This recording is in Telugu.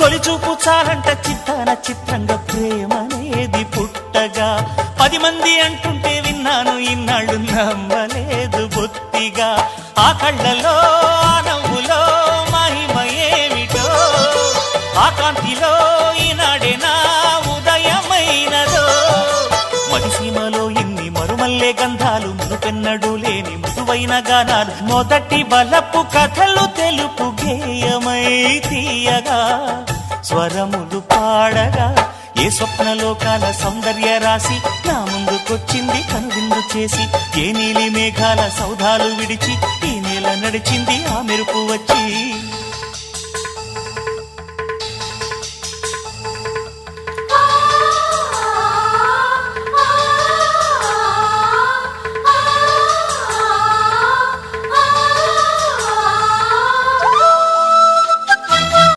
తొలిచూపు చాలంట చిత్తాన చిత్రంగా ప్రేమనేది పుట్టగా 10 మంది అంటుంటే విన్నాను ఇన్నాళ్ళు నమ్మలేదు బొత్తిగా ఆ కళ్ళలో ఆ నవ్వులో మహిమ ఏమిటో ఆ కాంతిలో ఈనాడే నా ఉదయమైనదో మదిసీమలో ఇన్ని మరుమల్లే గంధాలు మునుపెన్నడు లేని మృదువైన గానాలు మొదటి బలపు కథలు తెలుపు గేయమై తీయగా స్వరములు పాడగా ఏ స్వప్నలోకాల సౌందర్య రాశి నా ముందుకొచ్చింది కనువిందు చేసి ఏ నీలి మేఘాల సౌధాలు విడిచి ఈ నేల నడిచింది ఆ మెరుపు వచ్చి